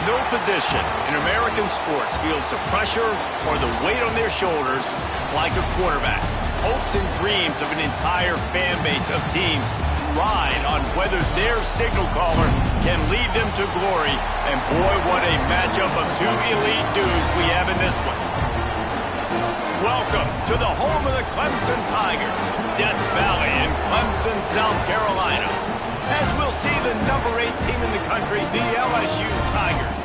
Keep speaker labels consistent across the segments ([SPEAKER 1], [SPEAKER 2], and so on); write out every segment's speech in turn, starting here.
[SPEAKER 1] No position in American sports feels the pressure or the weight on their shoulders like a quarterback. Hopes and dreams of an entire fan base of teams ride on whether their signal caller can lead them to glory. And boy, what a matchup of two elite dudes we have in this one. Welcome to the home of the Clemson Tigers, Death Valley in Clemson, South Carolina. As we'll see the number 8 team in the country, the LSU Tigers,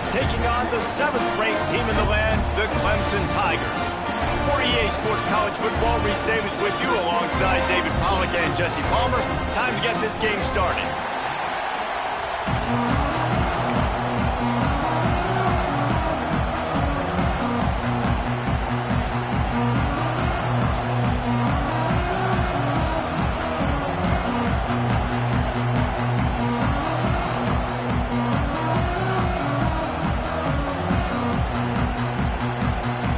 [SPEAKER 1] taking on the 7th-ranked team in the land, the Clemson Tigers. For EA Sports College Football, Reese Davis with you alongside David Pollack and Jesse Palmer. Time to get this game started.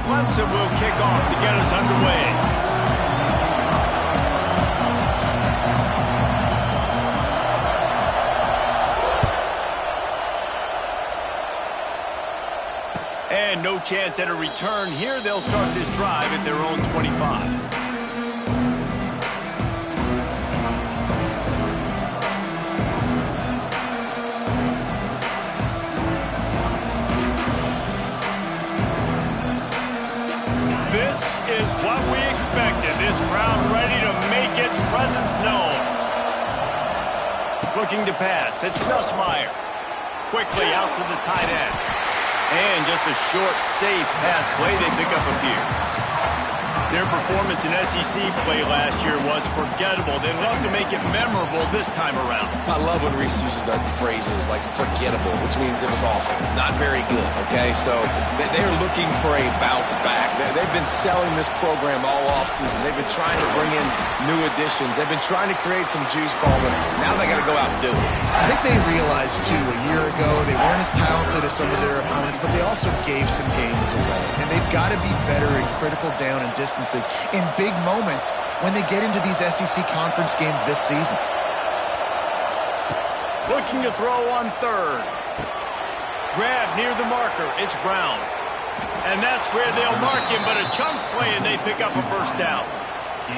[SPEAKER 1] Clemson will kick off to get us underway. And no chance at a return here. They'll start this drive at their own 25. This is what we expected. This crowd ready to make its presence known. Looking to pass. It's Nussmeier. Quickly out to the tight end. And just a short, safe pass play. They pick up a few. Their performance in SEC play last year was forgettable. They'd love to make it memorable this time around.
[SPEAKER 2] I love when Reese uses that phrases like forgettable, which means it was awful. Not very good, okay? So they're looking for a bounce back. They've been selling this program all offseason. They've been trying to bring in new additions. They've been trying to create some juice ball, and now they got to go out and do it.
[SPEAKER 3] I think they realized, too, a year ago they weren't as talented as some of their opponents, but they also gave some games away. And they've got to be better in critical down and distance in big moments when they get into these SEC conference games this season.
[SPEAKER 1] Looking to throw on third. Grab near the marker. It's Brown. And that's where they'll mark him, but a chunk play and they pick up a first down.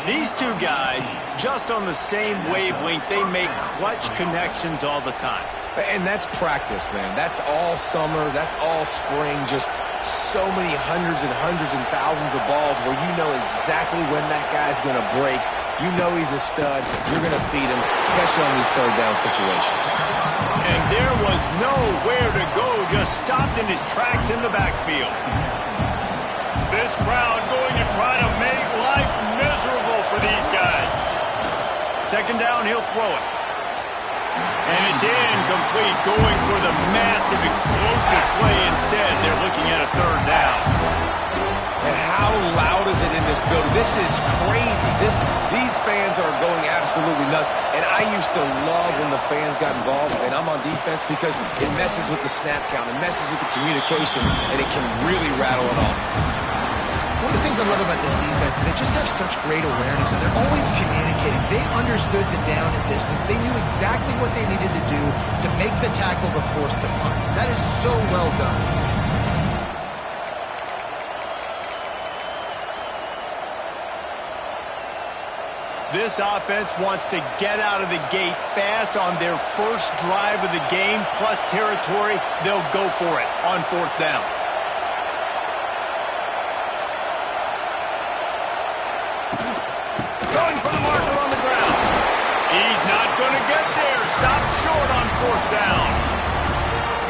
[SPEAKER 1] These two guys, just on the same wavelength, they make clutch connections all the time.
[SPEAKER 2] And that's practice, man. That's all summer. That's all spring. Just so many hundreds and thousands of balls where you know exactly when that guy's going to break. You know he's a stud. You're going to feed him, especially on these third down situations.
[SPEAKER 1] And there was nowhere to go. Just stopped in his tracks in the backfield. This crowd going to try to make life miserable for these guys. Second down, he'll throw it. And it's incomplete, going for the massive explosive play instead. They're looking at a third down.
[SPEAKER 2] And how loud is it in this building? This is crazy. These fans are going absolutely nuts. And I used to love when the fans got involved, and I'm on defense, because it messes with the snap count. It messes with the communication, and it can really rattle an offense.
[SPEAKER 3] One of the things I love about this defense is they just have such great awareness, and they're always communicating. They understood the down and distance. They knew exactly what they needed to do to make the tackle to force the punt. That is so well done.
[SPEAKER 1] This offense wants to get out of the gate fast on their first drive of the game, plus territory. They'll go for it on fourth down. Going for the marker on the ground. He's not going to get there. Stopped short on fourth down.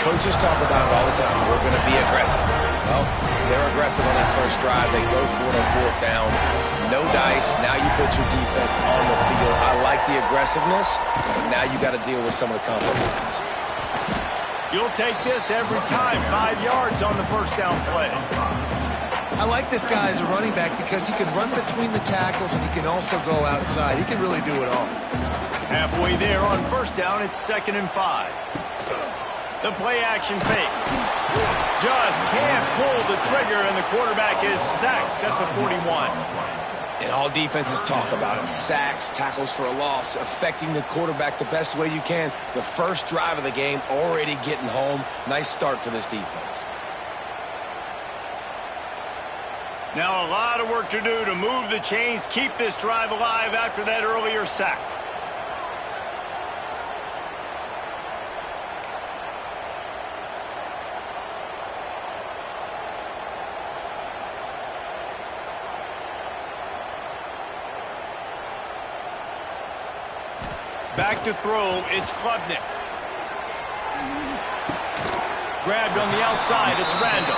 [SPEAKER 2] Coaches talk about it all the time. We're going to be aggressive. Well, they're aggressive on that first drive. They go for it on fourth down. No dice. Now you put your defense on the field. I like the aggressiveness, but now you got to deal with some of the consequences.
[SPEAKER 1] You'll take this every time. 5 yards on the first down play.
[SPEAKER 3] I like this guy as a running back because he can run between the tackles and he can also go outside. He can really do it all.
[SPEAKER 1] Halfway there on first down, it's 2nd and 5. The play action fake. Just can't pull the trigger, and the quarterback is sacked at the 41.
[SPEAKER 2] And all defenses talk about it. Sacks, tackles for a loss, affecting the quarterback the best way you can. The first drive of the game, already getting home. Nice start for this defense.
[SPEAKER 1] Now a lot of work to do to move the chains, keep this drive alive after that earlier sack. Back to throw, it's Klubnik. Grabbed on the outside, it's Randall.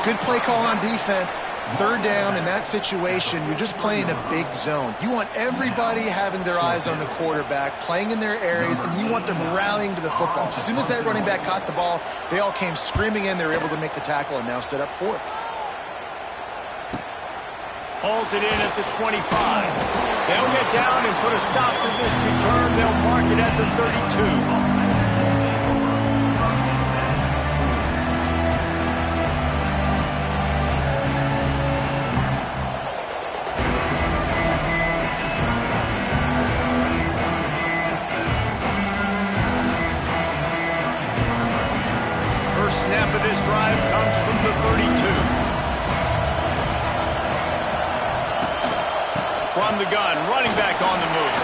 [SPEAKER 3] Good play call on defense. Third down in that situation, you're just playing a big zone. You want everybody having their eyes on the quarterback, playing in their areas, and you want them rallying to the football. As soon as that running back caught the ball, they all came screaming in. They were able to make the tackle and now set up fourth.
[SPEAKER 1] Hauls it in at the 25. They'll get down and put a stop to this return. They'll mark it at the 32. First snap of this drive comes from the 32. From the gun, running back on the move.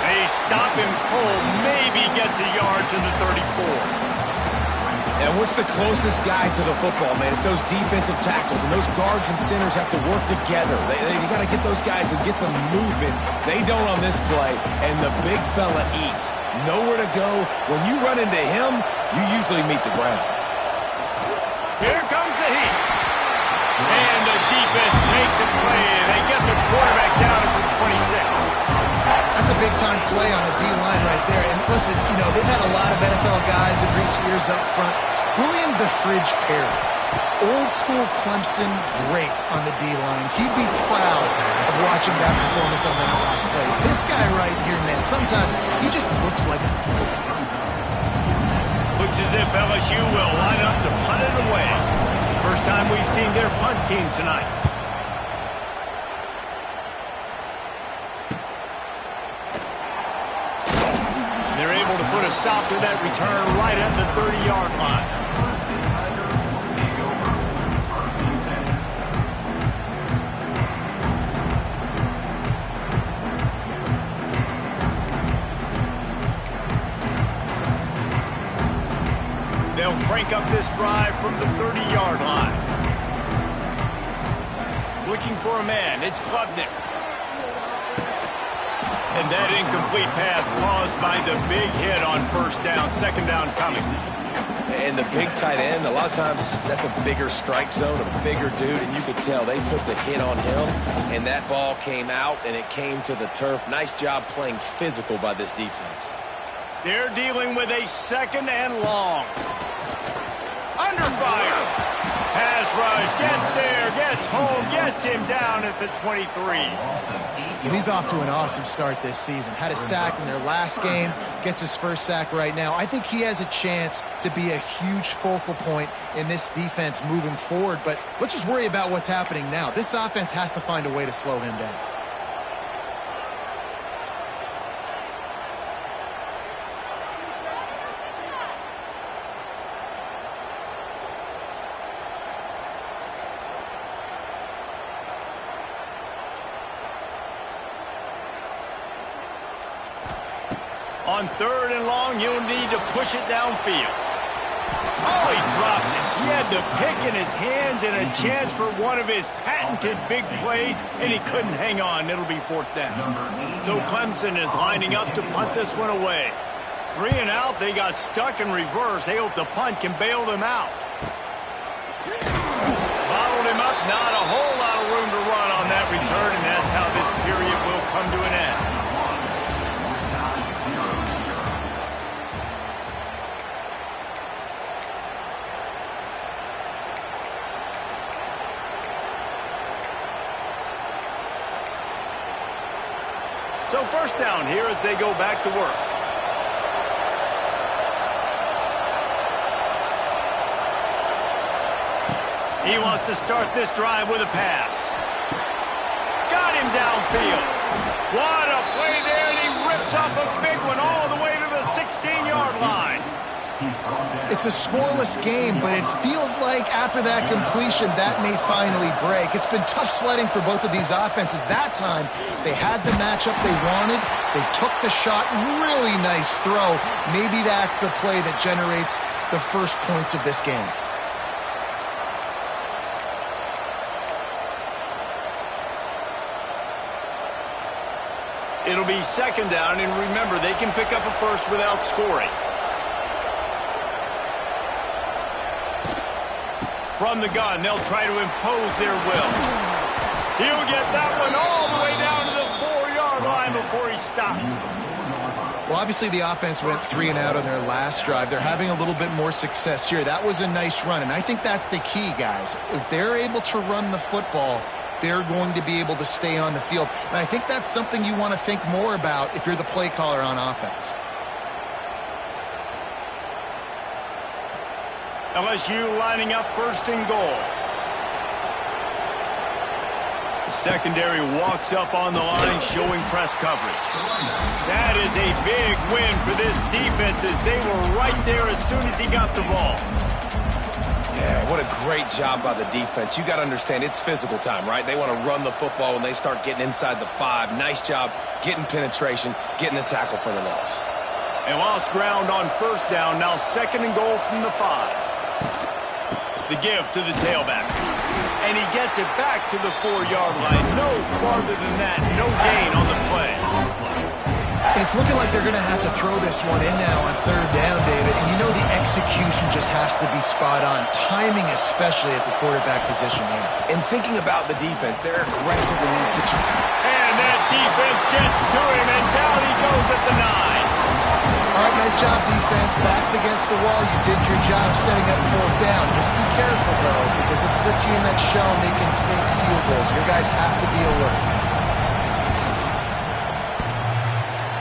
[SPEAKER 1] They stop him cold, maybe gets a yard to the 34.
[SPEAKER 2] And what's the closest guy to the football, man? It's those defensive tackles, and those guards and centers have to work together. They got to get those guys and get some movement. They don't on this play, and the big fella eats. Nowhere to go. When you run into him, you usually meet the ground.
[SPEAKER 1] Here comes the heat. And the defense makes a play. They get the quarterback down at the 26.
[SPEAKER 3] That's a big-time play on the D-line right there. And listen, you know, they've had a lot of NFL guys in recent years up front. William the Fridge Perry, old-school Clemson, great on the D-line. He'd be proud of watching that performance on that last play. This guy right here, man, sometimes he just looks like a throwback.
[SPEAKER 1] Looks as if LSU will line up to punt it away. First time we've seen their punt team tonight. They're able to put a stop to that return right at the 30-yard line. They'll crank up this drive from the 30-yard line. Looking for a man, it's Klubnik. And that incomplete pass caused by the big hit on first down, second down coming.
[SPEAKER 2] And the big tight end, a lot of times that's a bigger strike zone, a bigger dude, and you could tell they put the hit on him, and that ball came out, and it came to the turf. Nice job playing physical by this defense.
[SPEAKER 1] They're dealing with a second and long. Under fire. Pass rush, gets there, gets home, gets him down at the 23.
[SPEAKER 3] Well, he's off to an awesome start this season. Had a sack in their last game, gets his first sack right now. I think he has a chance to be a huge focal point in this defense moving forward, but let's just worry about what's happening now. This offense has to find a way to slow him down.
[SPEAKER 1] On third and long, you'll need to push it downfield. Oh, he dropped it. He had the pick in his hands and a chance for one of his patented big plays, and he couldn't hang on. It'll be fourth down. So Clemson is lining up to punt this one away. 3 and out, they got stuck in reverse. They hope the punt can bail them out. Bottled him up, not a whole lot of room to run on that return, and that's how this period will come to an end. So first down here as they go back to work. He wants to start this drive with a pass. Got him him downfield. What a play there, and he rips off a big one all the way to the 16-yard line.
[SPEAKER 3] It's a scoreless game, but it feels like after that completion, that may finally break. It's been tough sledding for both of these offenses. That time, they had the matchup they wanted. They took the shot. Really nice throw. Maybe that's the play that generates the first points of this game.
[SPEAKER 1] It'll be second down, and remember, they can pick up a first without scoring. From the gun, they'll try to impose their will. He'll get that one all the way down to the 4-yard line before he stopped.
[SPEAKER 3] Well, obviously the offense went 3 and out on their last drive. They're having a little bit more success here. That was a nice run, and I think that's the key, guys. If they're able to run the football, they're going to be able to stay on the field. And I think that's something you want to think more about if you're the play caller on offense.
[SPEAKER 1] LSU lining up first and goal. The secondary walks up on the line, showing press coverage. That is a big win for this defense, as they were right there as soon as he got the ball.
[SPEAKER 2] Yeah, what a great job by the defense. You got to understand, it's physical time, right? They want to run the football when they start getting inside the 5. Nice job getting penetration, getting the tackle for the loss.
[SPEAKER 1] And lost ground on first down. Now second and goal from the 5. The give to the tailback. And he gets it back to the 4-yard line. No farther than that. No gain on the play.
[SPEAKER 3] It's looking like they're going to have to throw this one in now on third down, David. And you know the execution just has to be spot on. Timing especially at the quarterback position here.
[SPEAKER 2] And thinking about the defense, they're aggressive in these situations.
[SPEAKER 1] And that defense gets to him, and down he goes at the 9.
[SPEAKER 3] All right, nice job, defense. Backs against the wall. You did your job setting up fourth down. Just be careful, though, because this is a team that's shown they can fake field goals. Your guys have to be alert.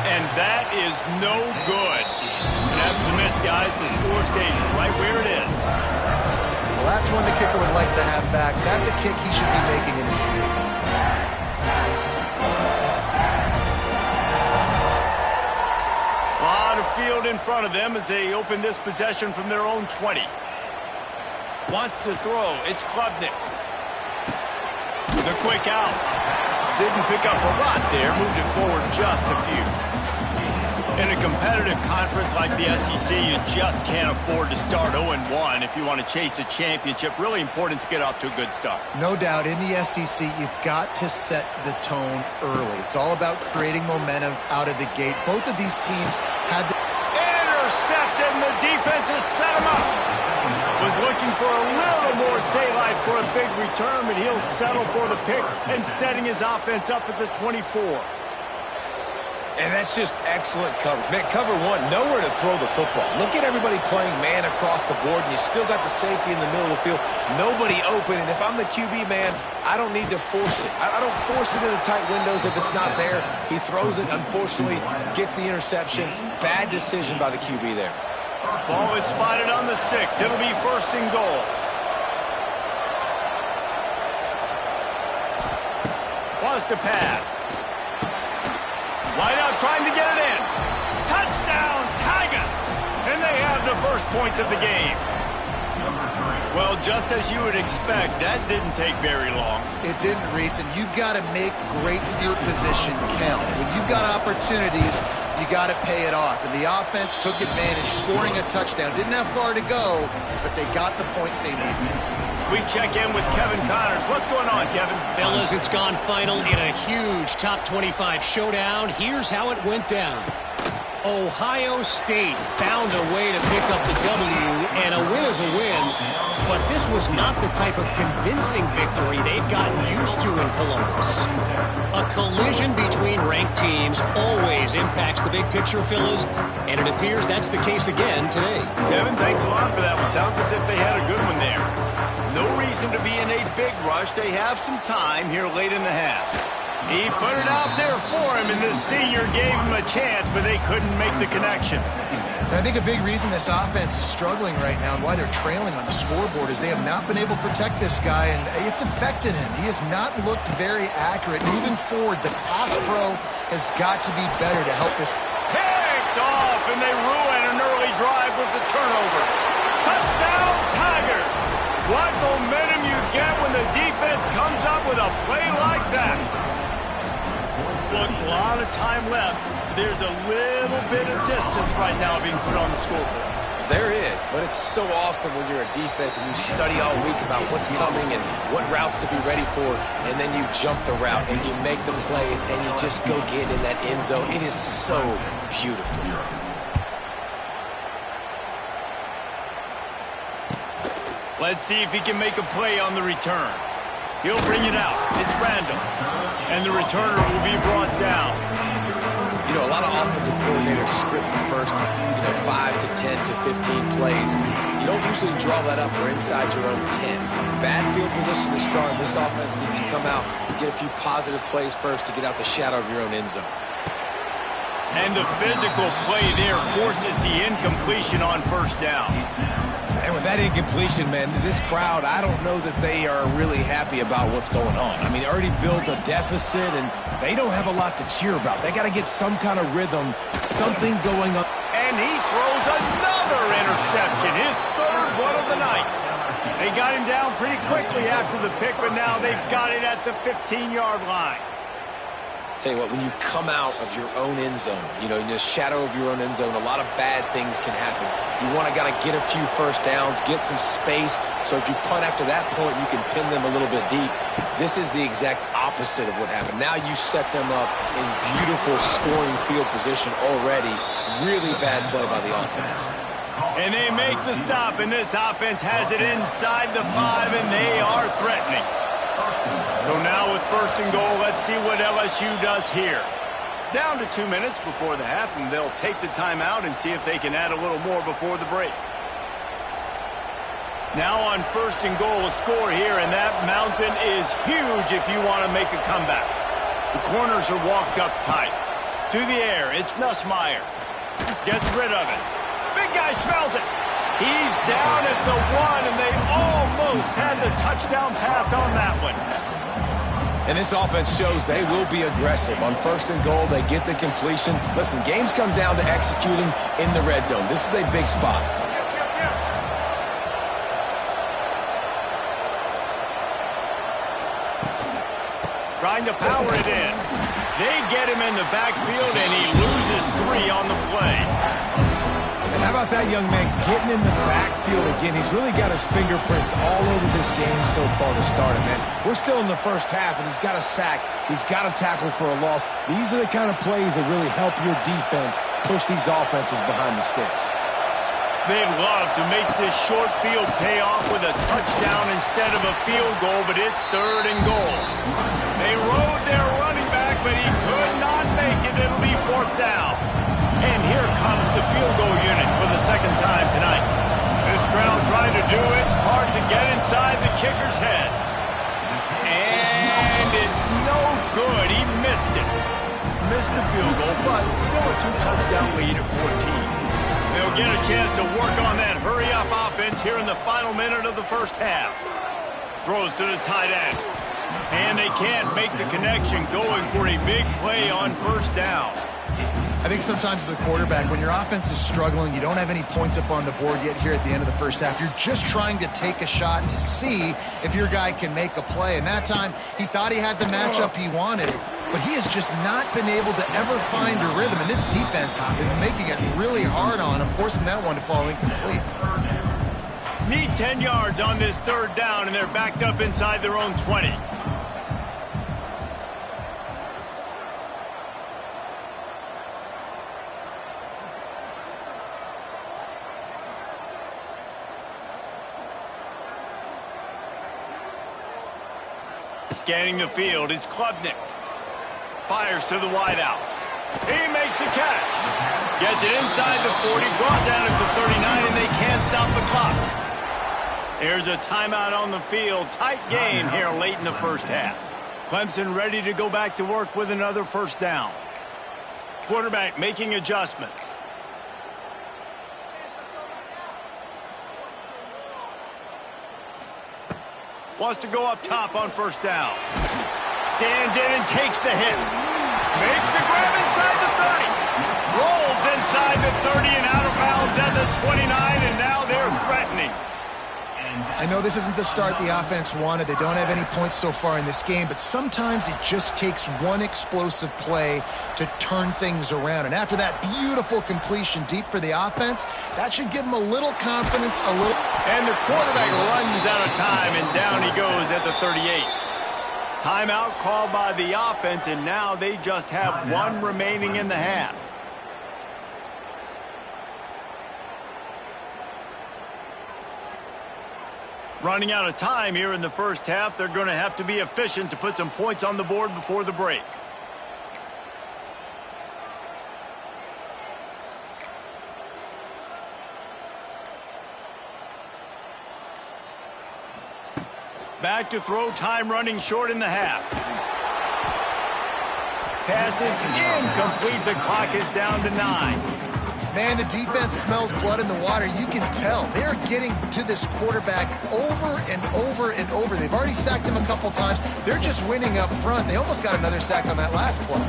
[SPEAKER 1] And that is no good. And after the miss, guys, the score stays right where it is.
[SPEAKER 3] Well, that's one the kicker would like to have back. That's a kick he should be making in his sleep.
[SPEAKER 1] Field in front of them as they open this possession from their own 20. Wants to throw. It's Klubnik. The quick out. Didn't pick up a lot there. Moved it forward just a few. In a competitive conference like the SEC, you just can't afford to start 0-1 if you want to chase a championship. Really important to get off to a good start.
[SPEAKER 3] No doubt, in the SEC, you've got to set the tone early. It's all about creating momentum out of the gate. Both of these teams had the
[SPEAKER 1] intercepted, and the defense has set him up. Was looking for a little more daylight for a big return, but he'll settle for the pick and setting his offense up at the 24.
[SPEAKER 2] And that's just excellent coverage. Man, cover one, nowhere to throw the football. Look at everybody playing man across the board, and you still got the safety in the middle of the field. Nobody open, and if I'm the QB, man, I don't need to force it. I don't force it in the tight windows if it's not there. He throws it, unfortunately, gets the interception. Bad decision by the QB there.
[SPEAKER 1] Ball is spotted on the 6. It'll be first and goal. Wants to pass. Wide out trying to get it in. Touchdown, Tigers! And they have the first points of the game. Well, just as you would expect, that didn't take very long.
[SPEAKER 3] It didn't, Reese, and you've got to make great field position count. When you've got opportunities, you got to pay it off. And the offense took advantage, scoring a touchdown. Didn't have far to go, but they got the points they needed.
[SPEAKER 1] We check in with Kevin Connors. What's going on, Kevin?
[SPEAKER 4] Fellas, it's gone final in a huge top 25 showdown. Here's how it went down. Ohio State found a way to pick up the W, and a win is a win. But this was not the type of convincing victory they've gotten used to in Columbus. A collision between ranked teams always impacts the big picture, fellas, and it appears that's the case again today.
[SPEAKER 1] Kevin, thanks a lot for that one. Sounds as if they had a good one there. No reason to be in a big rush. They have some time here late in the half. He put it out there for him, and the senior gave him a chance, but they couldn't make the connection.
[SPEAKER 3] And I think a big reason this offense is struggling right now and why they're trailing on the scoreboard is they have not been able to protect this guy, and it's affected him. He has not looked very accurate. Moving forward, the pass pro has got to be better to help this.
[SPEAKER 1] Picked off, and they ruin an early drive with the turnover. Touchdown, Tigers! What momentum you get when the defense comes up with a play like that. Look, a lot of time left. There's a little bit of distance right now being put on the scoreboard.
[SPEAKER 2] There is, but it's so awesome when you're a defense and you study all week about what's coming and what routes to be ready for, and then you jump the route and you make the plays and you just go get in that end zone. It is so beautiful.
[SPEAKER 1] Let's see if he can make a play on the return. He'll bring it out. It's random. And the returner will be brought down.
[SPEAKER 2] You know, a lot of offensive coordinators script the first, 5 to 10 to 15 plays. You don't usually draw that up for inside your own 10. Bad field position to start. This offense needs to come out and get a few positive plays first to get out the shadow of your own end zone.
[SPEAKER 1] And the physical play there forces the incompletion on first down.
[SPEAKER 2] And with that incompletion, man, this crowd, I don't know that they are really happy about what's going on. I mean, they already built a deficit, and they don't have a lot to cheer about. They got to get some kind of rhythm, something going on.
[SPEAKER 1] And he throws another interception, his third one of the night. They got him down pretty quickly after the pick, but now they've got it at the 15-yard line.
[SPEAKER 2] Tell you what, when you come out of your own end zone, in the shadow of your own end zone, a lot of bad things can happen. You want to get a few first downs, get some space, so if you punt after that point, you can pin them a little bit deep. This is the exact opposite of what happened. Now you set them up in beautiful scoring field position already. Really bad play by the offense.
[SPEAKER 1] And they make the stop, and this offense has it inside the 5, and they are threatening. So now with first and goal, let's see what LSU does here. Down to 2 minutes before the half, and they'll take the timeout and see if they can add a little more before the break. Now on first and goal, a score here, and that mountain is huge if you want to make a comeback. The corners are walked up tight. To the air, it's Nussmeier. Gets rid of it. Big guy smells it. He's down at the 1, and they almost had the touchdown pass on that one.
[SPEAKER 2] And this offense shows they will be aggressive. On first and goal, they get the completion. Listen, games come down to executing in the red zone. This is a big spot.
[SPEAKER 1] Trying to power it in. They get him in the backfield, and he loses 3 on the play.
[SPEAKER 2] And how about that young man getting in the backfield again? He's really got his fingerprints all over this game so far to start it, man. We're still in the first half, and he's got a sack. He's got a tackle for a loss. These are the kind of plays that really help your defense push these offenses behind the sticks.
[SPEAKER 1] They'd love to make this short field pay off with a touchdown instead of a field goal, but it's third and goal. They rode their running back, but he could not make it. It'll be fourth down. And here comes the field goal unit for the second time tonight. This crowd trying to do its part to get inside the kicker's head. And it's no good. He missed it. Missed the field goal, but still a 2-touchdown lead at 14. They'll get a chance to work on that hurry-up offense here in the final minute of the first half. Throws to the tight end. And they can't make the connection, going for a big play on first down.
[SPEAKER 3] I think sometimes as a quarterback, when your offense is struggling, you don't have any points up on the board yet here at the end of the first half. You're just trying to take a shot to see if your guy can make a play. And that time, he thought he had the matchup he wanted, but he has just not been able to ever find a rhythm. And this defense is making it really hard on him, forcing that one to fall incomplete.
[SPEAKER 1] Need 10 yards on this third down, and they're backed up inside their own 20. Scanning the field, it's Klubnik. Fires to the wideout. He makes the catch. Gets it inside the 40, brought down at the 39, and they can't stop the clock. There's a timeout on the field. Tight game here late in the first half. Clemson ready to go back to work with another first down. Quarterback making adjustments. Wants to go up top on first down. Stands in and takes the hit. Makes the grab inside the 30. Rolls inside the 30 and out of bounds at the 29, and now they're threatening.
[SPEAKER 3] I know this isn't the start the offense wanted. They don't have any points so far in this game, but sometimes it just takes one explosive play to turn things around. And after that beautiful completion deep for the offense, that should give them a little confidence, a little...
[SPEAKER 1] And the quarterback runs out of time, and down he goes at the 38. Timeout called by the offense, and now they just have one remaining in the half. Running out of time here in the first half. They're going to have to be efficient to put some points on the board before the break. Back to throw, time running short in the half. Pass is incomplete. The clock is down to 9.
[SPEAKER 3] Man, the defense smells blood in the water. You can tell. They're getting to this quarterback over and over and over. They've already sacked him a couple times. They're just winning up front. They almost got another sack on that last play.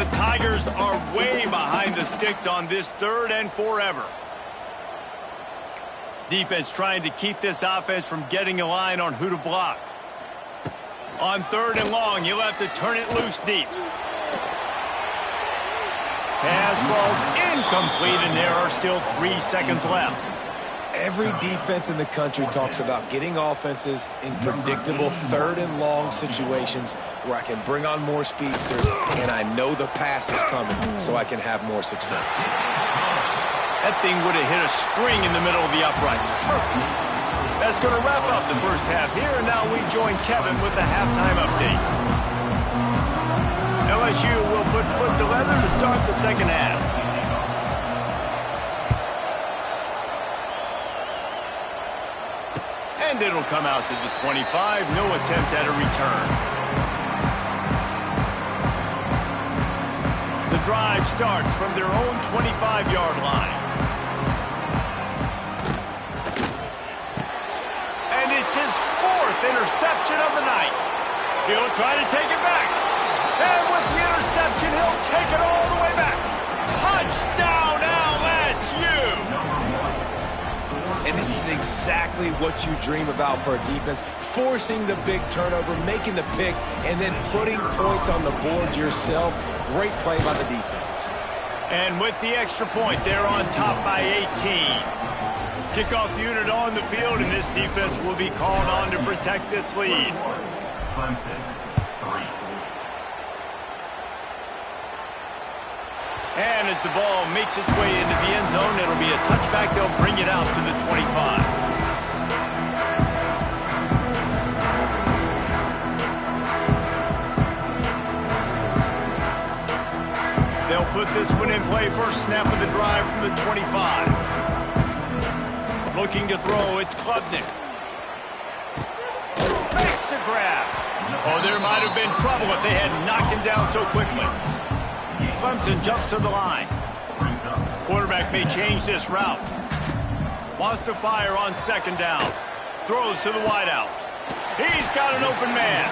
[SPEAKER 1] The Tigers are way behind the sticks on this 3rd and forever. Defense trying to keep this offense from getting a line on who to block. On 3rd and long, you'll have to turn it loose deep. Pass falls incomplete, and there are still 3 seconds left.
[SPEAKER 2] Every defense in the country talks about getting offenses in predictable 3rd and long situations where I can bring on more speedsters, and I know the pass is coming, so I can have more success.
[SPEAKER 1] That thing would have hit a string in the middle of the uprights. Perfect. That's going to wrap up the first half here, and now we join Kevin with the halftime update. LSU will put foot to leather to start the second half. And it'll come out to the 25. No attempt at a return. The drive starts from their own 25-yard line. And it's his 4th interception of the night. He'll try to take it back. And with the interception, he'll take it all the way back. Touchdown, LSU!
[SPEAKER 2] And this is exactly what you dream about for a defense. Forcing the big turnover, making the pick, and then putting points on the board yourself. Great play by the defense.
[SPEAKER 1] And with the extra point, they're on top by 18. Kickoff unit on the field, and this defense will be called on to protect this lead.
[SPEAKER 5] Clemson, 3.
[SPEAKER 1] And as the ball makes its way into the end zone, it'll be a touchback. They'll bring it out to the 25. They'll put this one in play. First snap of the drive from the 25. Looking to throw, it's Klubnik. Makes the grab. Oh, there might have been trouble if they had knocked him down so quickly. Clemson jumps to the line. Quarterback may change this route. Wants to fire on 2nd down. Throws to the wideout. He's got an open man.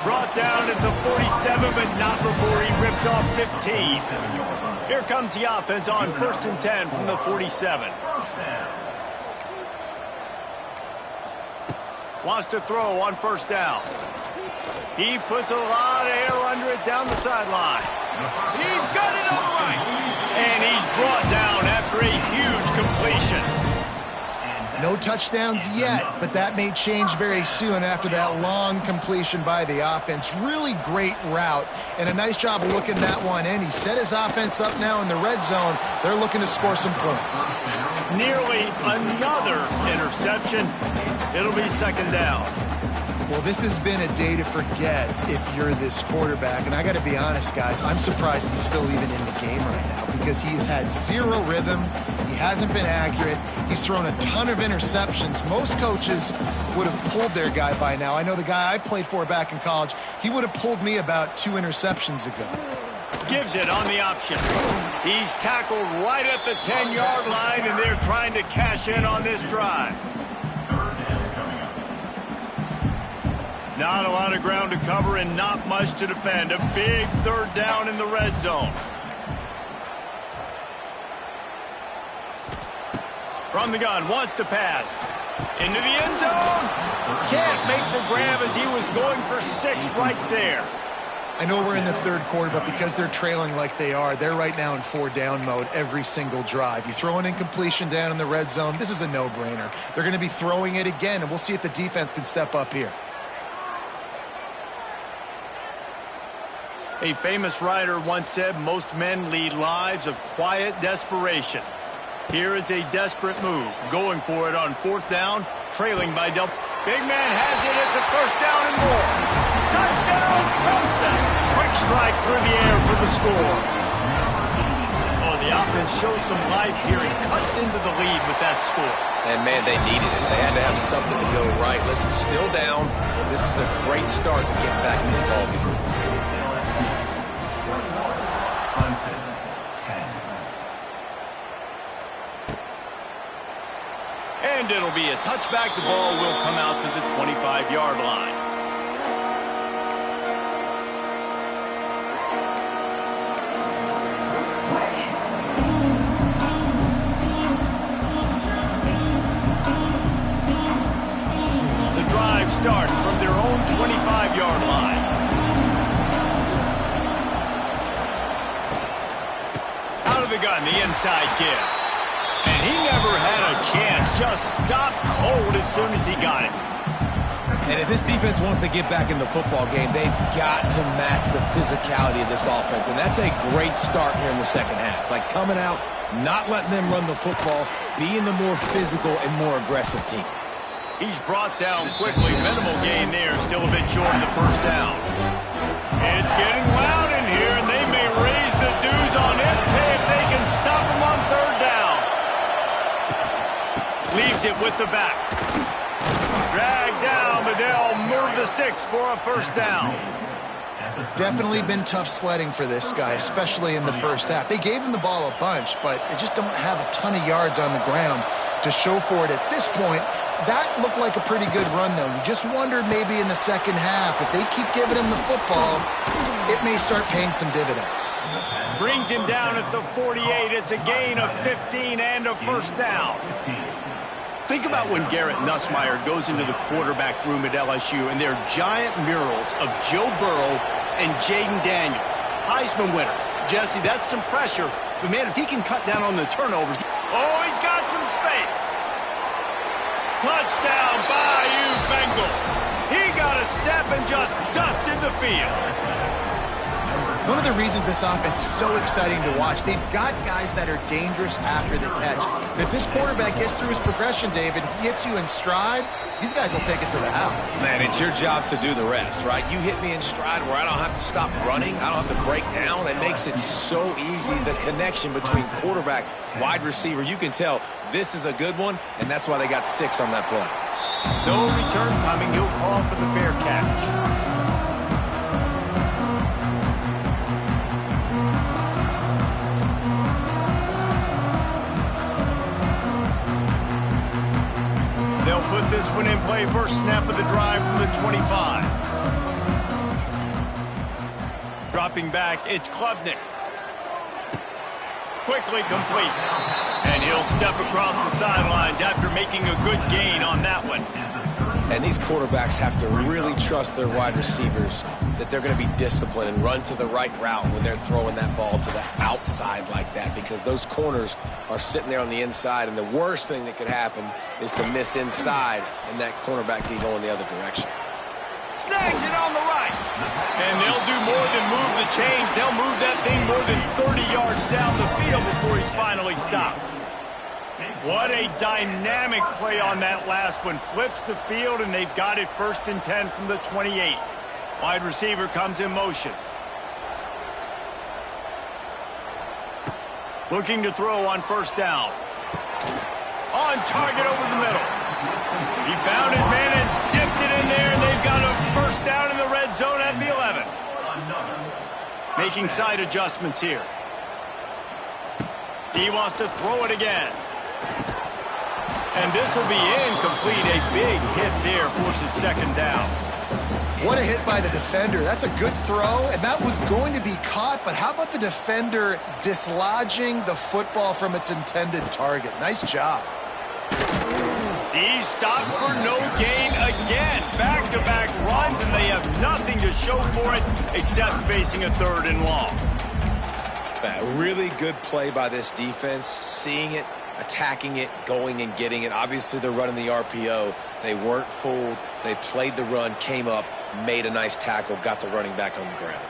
[SPEAKER 1] Brought down at the 47, but not before he ripped off 15. Here comes the offense on 1st and 10 from the 47. Wants to throw on 1st down. He puts a lot of air under it down the sideline. He's got it on the right. And he's brought down after a huge completion.
[SPEAKER 3] No touchdowns yet, but that may change very soon after that long completion by the offense. Really great route, and a nice job of looking that one in. He set his offense up now in the red zone. They're looking to score some points.
[SPEAKER 1] Nearly another interception. It'll be 2nd down.
[SPEAKER 3] Well, this has been a day to forget if you're this quarterback. And I got to be honest, guys, I'm surprised he's still even in the game right now because he's had 0 rhythm. He hasn't been accurate. He's thrown a ton of interceptions. Most coaches would have pulled their guy by now. I know the guy I played for back in college, he would have pulled me about 2 interceptions ago.
[SPEAKER 1] Gives it on the option. He's tackled right at the 10-yard line, and they're trying to cash in on this drive. Not a lot of ground to cover and not much to defend. A big third down in the red zone. From the gun, wants to pass. Into the end zone. Can't make the grab as he was going for 6 right there.
[SPEAKER 3] I know we're in the third quarter, but because they're trailing like they are, they're right now in 4-down mode every single drive. You throw an incompletion down in the red zone, this is a no-brainer. They're going to be throwing it again, and we'll see if the defense can step up here.
[SPEAKER 1] A famous writer once said, most men lead lives of quiet desperation. Here is a desperate move, going for it on 4th down, trailing by double. Big man has it, it's a first down and more. Touchdown, Clemson. Quick strike through the air for the score. Oh, the offense shows some life here and cuts into the lead with that score.
[SPEAKER 2] And, man, they needed it. They had to have something to go right. Listen, still down, but this is a great start to getting back in this ballgame.
[SPEAKER 5] Clemson, 10.
[SPEAKER 1] And it'll be a touchback. The ball will come out to the 25-yard line. The drive starts from their own 25-yard line. Out of the gun, the inside give. And he never had a chance, just stopped cold as soon as he got it.
[SPEAKER 2] And if this defense wants to get back in the football game, they've got to match the physicality of this offense. And that's a great start here in the second half. Like coming out, not letting them run the football, being the more physical and more aggressive team.
[SPEAKER 1] He's brought down quickly. Minimal gain there, still a bit short of the first down. It's getting loud in here, and they may raise the dues on MK if they can stop him on 3rd down. Leaves it with the back. Dragged down, but they'll move the sticks for a first down.
[SPEAKER 3] Definitely been tough sledding for this guy, especially in the first half. They gave him the ball a bunch, but they just don't have a ton of yards on the ground to show for it at this point. That looked like a pretty good run, though. You just wondered maybe in the second half, if they keep giving him the football, it may start paying some dividends.
[SPEAKER 1] Brings him down at the 48. It's a gain of 15 and a first down. Think about when Garrett Nussmeier goes into the quarterback room at LSU and there are giant murals of Joe Burrow and Jaden Daniels, Heisman winners. Jesse, that's some pressure, but man, if he can cut down on the turnovers. Oh, he's got some space. Touchdown, Bayou Bengals. He got a step and just dusted the field.
[SPEAKER 3] One of the reasons this offense is so exciting to watch, they've got guys that are dangerous after the catch. And if this quarterback gets through his progression, David, he hits you in stride, these guys will take it to the house.
[SPEAKER 2] Man, it's your job to do the rest, right? You hit me in stride where I don't have to stop running. I don't have to break down. It makes it so easy, the connection between quarterback, wide receiver. You can tell this is a good one, and that's why they got 6 on that play.
[SPEAKER 1] No return coming. He'll call for the fair catch. They'll put this one in play. First snap of the drive from the 25. Dropping back, it's Klubnik. Quickly complete. And he'll step across the sidelines after making a good gain on that one.
[SPEAKER 2] And these quarterbacks have to really trust their wide receivers that they're going to be disciplined and run to the right route when they're throwing that ball to the outside like that, because those corners are sitting there on the inside, and the worst thing that could happen is to miss inside and that cornerback be going the other direction.
[SPEAKER 1] Snags it on the right. And they'll do more than move the chains. They'll move that thing more than 30 yards down the field before he's finally stopped. What a dynamic play on that last one. Flips the field, and they've got it 1st and 10 from the 28. Wide receiver comes in motion. Looking to throw on 1st down. On target over the middle. He found his man and zipped it in there, and they've got a 1st down in the red zone at the 11. Making side adjustments here. He wants to throw it again. And this will be incomplete. A big hit there forces second down.
[SPEAKER 3] What a hit by the defender. That's a good throw, and that was going to be caught, but how about the defender dislodging the football from its intended target? Nice job.
[SPEAKER 1] He's stopped for no gain again. Back-to-back runs, and they have nothing to show for it except facing a 3rd and long.
[SPEAKER 2] A really good play by this defense, seeing it, attacking it, going and getting it. Obviously, they're running the RPO. They weren't fooled. They played the run, came up, made a nice tackle, got the running back on the ground.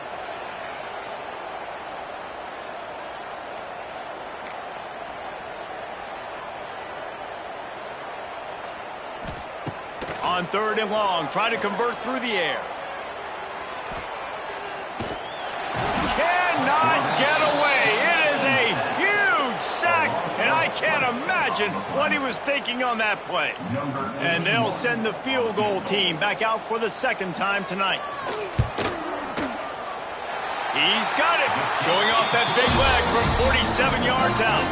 [SPEAKER 1] On 3rd and long, try to convert through the air. Cannot get away. It is a huge sack, and I can't imagine what he was thinking on that play. And they'll send the field goal team back out for the 2nd time tonight. He's got it, showing off that big leg from 47 yards out.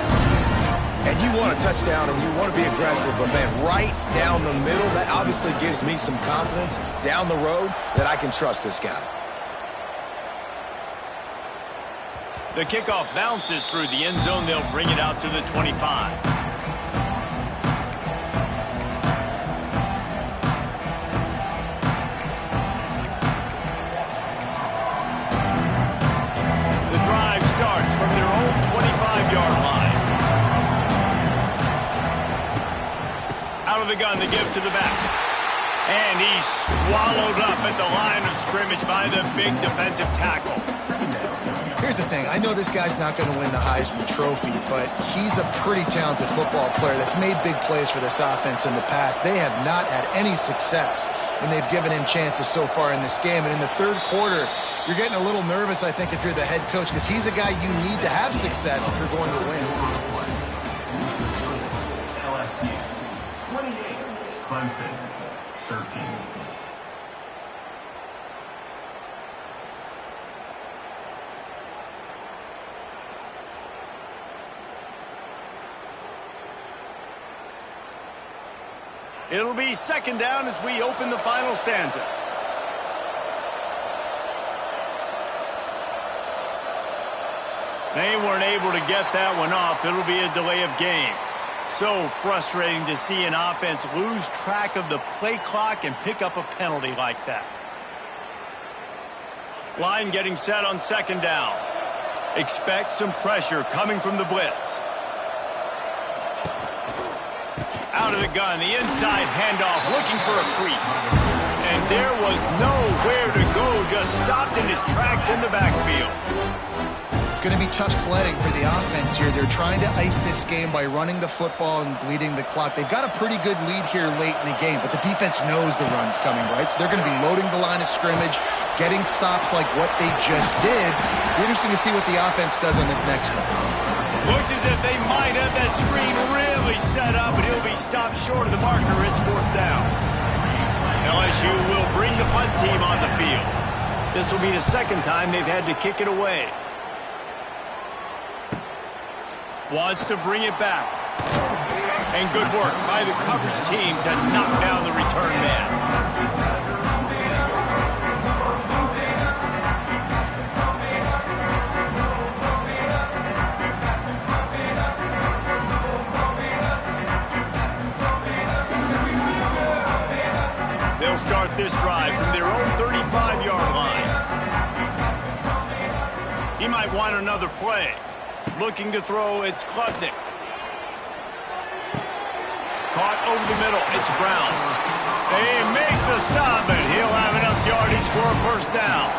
[SPEAKER 2] And you want a touchdown and you want to be aggressive, but man, right down the middle, that obviously gives me some confidence down the road that I can trust this guy.
[SPEAKER 1] The kickoff bounces through the end zone. They'll bring it out to the 25. The drive starts from their own 25-yard line. Out of the gun to give to the back. And he's swallowed up at the line of scrimmage by the big defensive tackle.
[SPEAKER 3] Here's the thing. I know this guy's not going to win the Heisman Trophy, but he's a pretty talented football player that's made big plays for this offense in the past. They have not had any success when they've given him chances so far in this game. And in the 3rd quarter, you're getting a little nervous, I think, if you're the head coach, because he's a guy you need to have success if you're going to win.
[SPEAKER 5] LSU 28, Clemson 13.
[SPEAKER 1] It'll be 2nd down as we open the final stanza. They weren't able to get that one off. It'll be a delay of game. So frustrating to see an offense lose track of the play clock and pick up a penalty like that. Line getting set on 2nd down. Expect some pressure coming from the blitz. Out of the gun, the inside handoff, looking for a crease. And there was nowhere to go, just stopped in his tracks in the backfield.
[SPEAKER 3] It's going to be tough sledding for the offense here. They're trying to ice this game by running the football and bleeding the clock. They've got a pretty good lead here late in the game, but the defense knows the run's coming, right? So they're going to be loading the line of scrimmage, getting stops like what they just did. It'll be interesting to see what the offense does on this next one.
[SPEAKER 1] Looked as if they might have that screen really set up, but he'll be stopped short of the marker. It's 4th down. LSU will bring the punt team on the field. This will be the 2nd time they've had to kick it away. Wants to bring it back. And good work by the coverage team to knock down the return man. They'll start this drive from their own 35-yard line. He might want another play. Looking to throw, it's Klubnik. Caught over the middle, it's Brown. They make the stop, and he'll have enough yardage for a 1st down.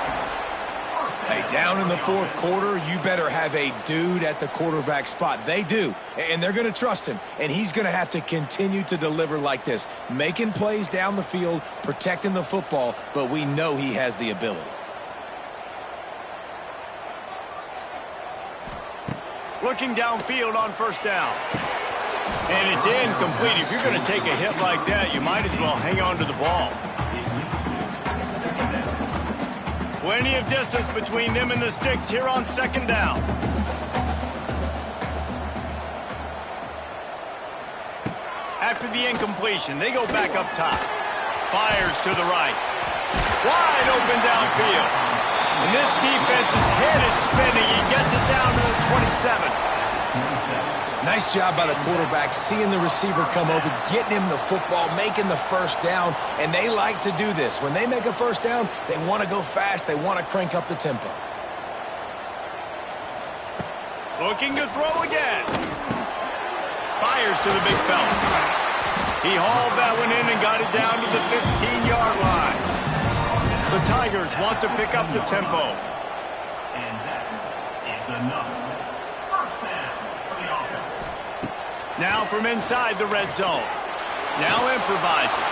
[SPEAKER 2] Hey, down in the 4th quarter, you better have a dude at the quarterback spot. They do, and they're going to trust him, and he's going to have to continue to deliver like this, making plays down the field, protecting the football, but we know he has the ability.
[SPEAKER 1] Looking downfield on 1st down. And it's incomplete. If you're going to take a hit like that, you might as well hang on to the ball. Plenty of distance between them and the sticks here on 2nd down. After the incompletion, they go back up top. Fires to the right. Wide open downfield. And this defense's head is spinning. He gets it down to the 27.
[SPEAKER 2] Nice job by the quarterback, seeing the receiver come open, getting him the football, making the first down, and they like to do this. When they make a first down, they want to go fast. They want to crank up the tempo.
[SPEAKER 1] Looking to throw again. Fires to the big fella. He hauled that one in and got it down to the 15-yard line. The Tigers want to pick up the tempo.
[SPEAKER 5] And that is enough. First down for the offense.
[SPEAKER 1] Now from inside the red zone. Now improvising.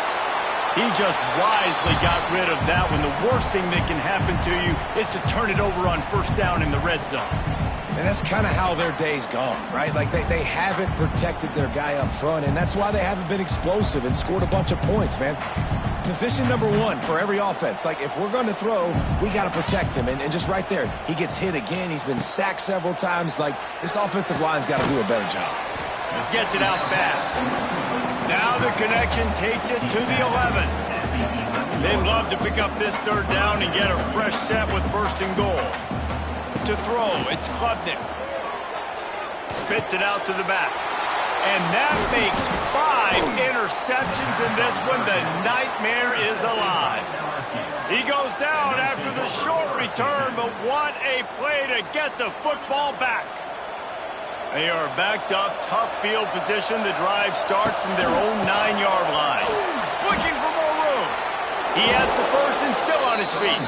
[SPEAKER 1] He just wisely got rid of that one. The worst thing that can happen to you is to turn it over on first down in the red zone.
[SPEAKER 2] And that's kind of how their day's gone, right? Like they haven't protected their guy up front, and that's why they haven't been explosive and scored a bunch of points, man. Position number one for every offense. Like, if we're going to throw, we got to protect him. And just right there, he gets hit again. He's been sacked several times. Like, this offensive line's got to do a better job.
[SPEAKER 1] Gets it out fast. Now the connection takes it to the 11. They'd love to pick up this third down and get a fresh set with first and goal. To throw, it's Klubnik. Spits it out to the back. And that makes 5 interceptions in this one. The nightmare is alive. He goes down after the short return, but what a play to get the football back. They are backed up, tough field position. The drive starts from their own 9-yard line. Looking for more room. He has the first and still on his feet.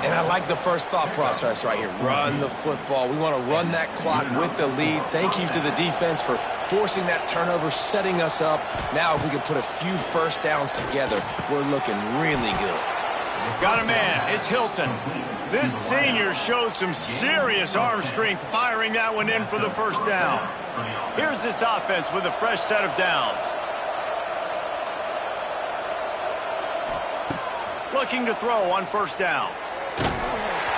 [SPEAKER 2] And I like the first thought process right here. Run the football. We want to run that clock with the lead. Thank you to the defense for forcing that turnover, setting us up. Now if we can put a few first downs together, we're looking really good.
[SPEAKER 1] Got a man. It's Hilton. This senior showed some serious arm strength firing that one in for the first down. Here's this offense with a fresh set of downs. Looking to throw on first down.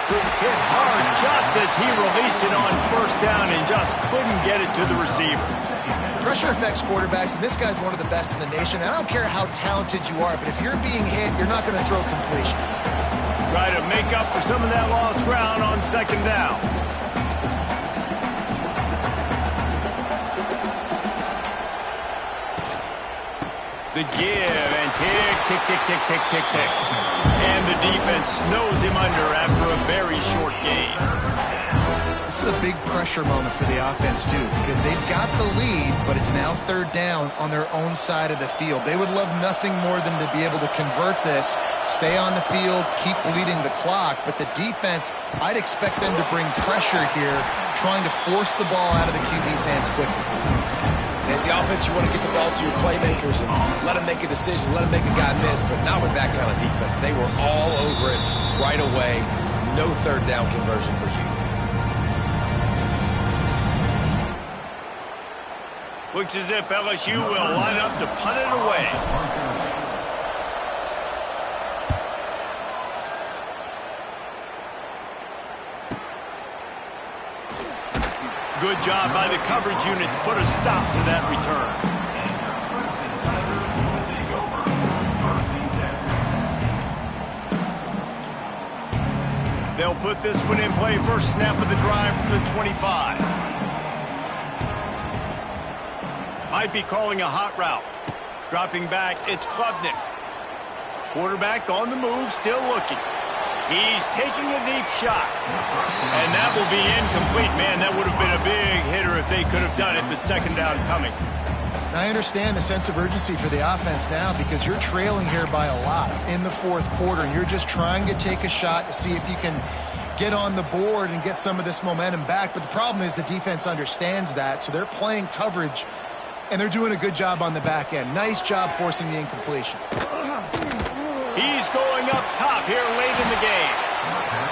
[SPEAKER 1] Hit hard just as he released it on first down and just couldn't get it to the receiver.
[SPEAKER 3] Pressure affects quarterbacks, and this guy's one of the best in the nation. I don't care how talented you are, but if you're being hit, you're not going to throw completions.
[SPEAKER 1] Try to make up for some of that lost ground on second down. The give and tick, tick, tick, tick, tick, tick, tick. And the defense snows him under after a very short game.
[SPEAKER 3] This is a big pressure moment for the offense, too, because they've got the lead, but it's now third down on their own side of the field. They would love nothing more than to be able to convert this, stay on the field, keep bleeding the clock. But the defense, I'd expect them to bring pressure here, trying to force the ball out of the QB's hands quickly.
[SPEAKER 2] As the offense, you want to get the ball to your playmakers and let them make a decision, let them make a guy miss, but not with that kind of defense. They were all over it right away. No third down conversion for you.
[SPEAKER 1] Looks as if LSU will line up to punt it away. Good job by the coverage unit to put a stop to that return. They'll put this one in play. First snap of the drive from the 25. Might be calling a hot route. Dropping back, it's Klubnik. Quarterback on the move, still looking. He's taking a deep shot. And that will be incomplete. Man, that would have been a big hitter if they could have done it, but second down coming.
[SPEAKER 3] I understand the sense of urgency for the offense now because you're trailing here by a lot in the fourth quarter, and you're just trying to take a shot to see if you can get on the board and get some of this momentum back. But the problem is the defense understands that, so they're playing coverage, and they're doing a good job on the back end. Nice job forcing the incompletion.
[SPEAKER 1] He's going up top here late in the game.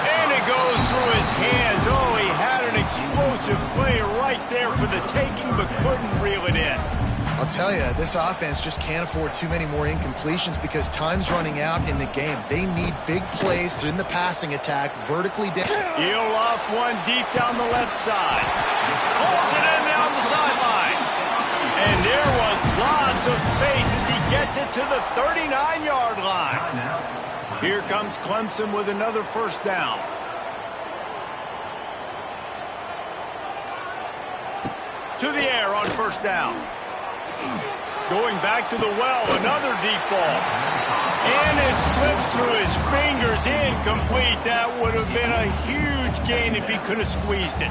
[SPEAKER 1] And it goes through his hands. Oh, he had an explosive play right there for the taking, but couldn't reel it in.
[SPEAKER 3] I'll tell you, this offense just can't afford too many more incompletions because time's running out in the game. They need big plays in the passing attack, vertically down.
[SPEAKER 1] He'll loft one deep down the left side. Pulls it in down the sideline. And there was lots of of space as he gets it to the 39-yard line. Here comes Clemson with another first down. To the air on first down. Going back to the well, another deep ball. And it slips through his fingers, incomplete. That would have been a huge gain if he could have squeezed it.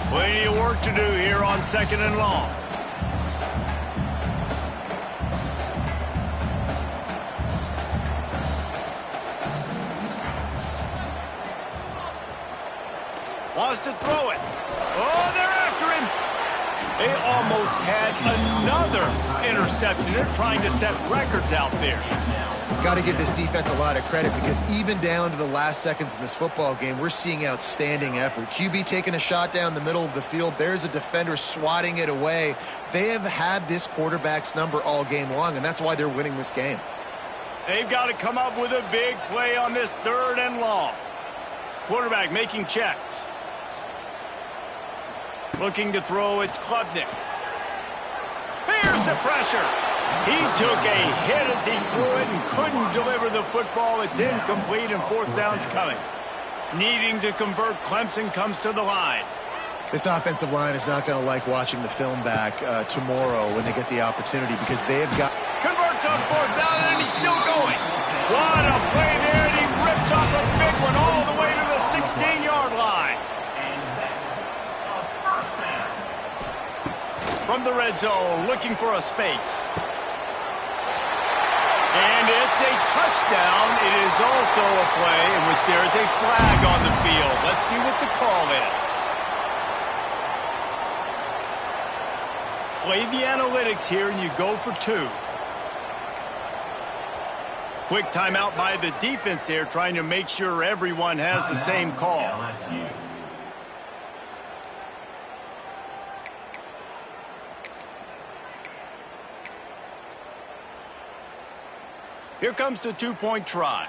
[SPEAKER 1] Plenty of work to do here on second and long. Wants to throw it. Oh, they're after him. They almost had another interception. They're trying to set records out there.
[SPEAKER 3] Got to give this defense a lot of credit because even down to the last seconds of this football game, we're seeing outstanding effort. QB taking a shot down the middle of the field. There's a defender swatting it away. They have had this quarterback's number all game long, and that's why they're winning this game.
[SPEAKER 1] They've got to come up with a big play on this third and long. Quarterback making checks. Looking to throw, it's Klubnik. Here's the pressure. He took a hit as he threw it and couldn't deliver the football. It's incomplete and fourth down's coming. Needing to convert, Clemson comes to the line.
[SPEAKER 3] This offensive line is not going to like watching the film back tomorrow when they get the opportunity because they have got...
[SPEAKER 1] Converts on fourth down and he's still going. What a play there, and he rips off a big one all the way to the 16-yard line. From the red zone, looking for a space. And it's a touchdown. It is also a play in which there is a flag on the field. Let's see what the call is. Play the analytics here, and you go for two. Quick timeout by the defense there, trying to make sure everyone has the same call.
[SPEAKER 5] LSU.
[SPEAKER 1] Here comes the two-point try.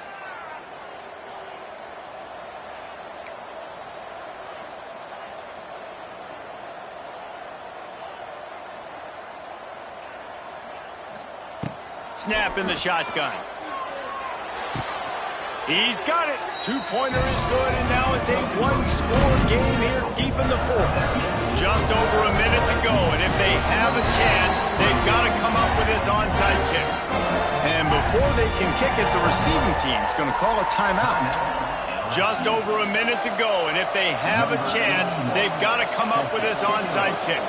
[SPEAKER 1] Snap in the shotgun. He's got it. Two-pointer is good, and now it's a one-score game here deep in the fourth. Just over a minute to go, and if they have a chance, they've got to come up with this onside kick. And before they can kick it, the receiving team's going to call a timeout. Just over a minute to go, and if they have a chance, they've got to come up with this onside kick.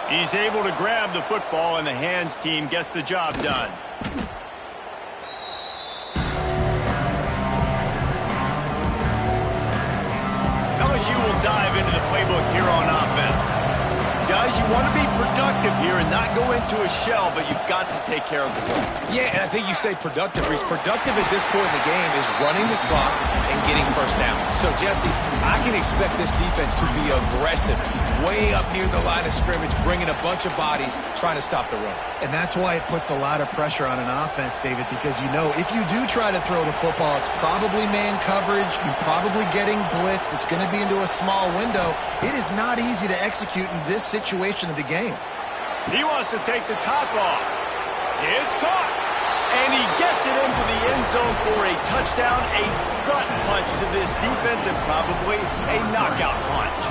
[SPEAKER 1] He's able to grab the football, and the hands team gets the job done. LSU will dive into the playbook here on offense. Guys, you want to be productive here and not go into a shell, but you've got to take care of the ball.
[SPEAKER 2] Yeah, and I think you say productive. He's productive at this point in the game is running the clock and getting first down. So, Jesse, I can expect this defense to be aggressive, way up near the line of scrimmage, bringing a bunch of bodies, trying to stop the run.
[SPEAKER 3] And that's why it puts a lot of pressure on an offense, David, because you know if you do try to throw the football, it's probably man coverage. You're probably getting blitzed. It's going to be into a small window. It is not easy to execute in this situation of the game.
[SPEAKER 1] He wants to take the top off. It's caught. And he gets it into the end zone for a touchdown, a gut punch to this defense, and probably a knockout punch.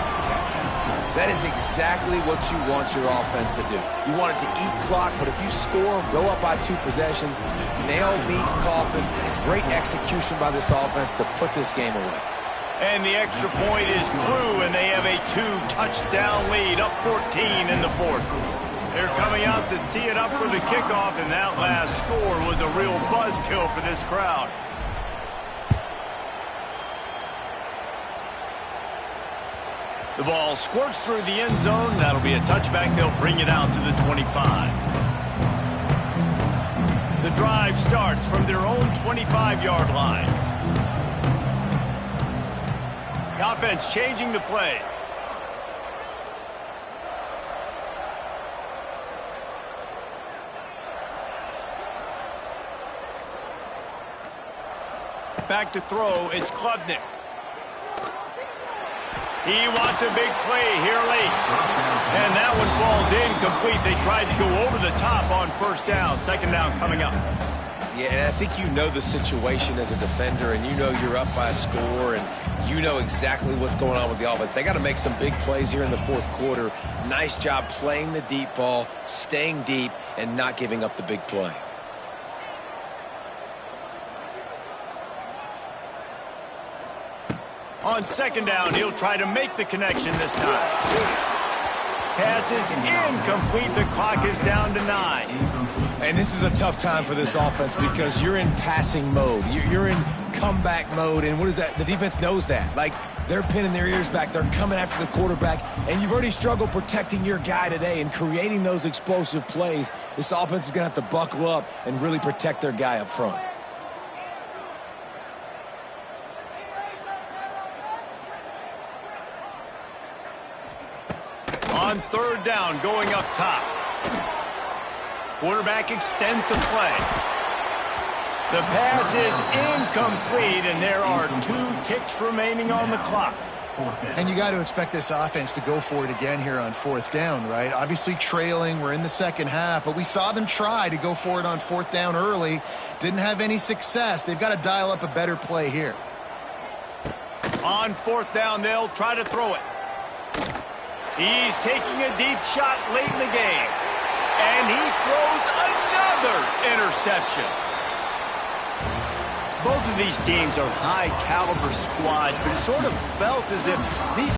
[SPEAKER 2] That is exactly what you want your offense to do. You want it to eat clock, but if you score, go up by 2 possessions, nail, meet, coffin, and great execution by this offense to put this game away.
[SPEAKER 1] And the extra point is true, and they have a 2-touchdown lead, up 14 in the fourth. They're coming out to tee it up for the kickoff, and that last score was a real buzzkill for this crowd. The ball squirts through the end zone. That'll be a touchback. They'll bring it out to the 25. The drive starts from their own 25-yard line. The offense changing the play. Back to throw, it's Klubnik. He wants a big play here late. And that one falls incomplete. They tried to go over the top on first down. Second down coming up.
[SPEAKER 2] Yeah, and I think you know the situation as a defender, and you know you're up by a score, and you know exactly what's going on with the offense. They got to make some big plays here in the fourth quarter. Nice job playing the deep ball, staying deep, and not giving up the big play.
[SPEAKER 1] On second down, he'll try to make the connection this time. Pass is incomplete. The clock is down to 9.
[SPEAKER 2] And this is a tough time for this offense because you're in passing mode. You're in comeback mode, and what is that? The defense knows that. Like, they're pinning their ears back. They're coming after the quarterback, and you've already struggled protecting your guy today and creating those explosive plays. This offense is going to have to buckle up and really protect their guy up front.
[SPEAKER 1] On third down, going up top. Quarterback extends the play. The pass is incomplete, and there are 2 ticks remaining on the clock.
[SPEAKER 3] And you got to expect this offense to go for it again here on fourth down, right? Obviously trailing, we're in the second half, but we saw them try to go for it on fourth down early. Didn't have any success. They've got to dial up a better play here.
[SPEAKER 1] On fourth down, they'll try to throw it. He's taking a deep shot late in the game. And he throws another interception. Both of these teams are high-caliber squads, but it sort of felt as if these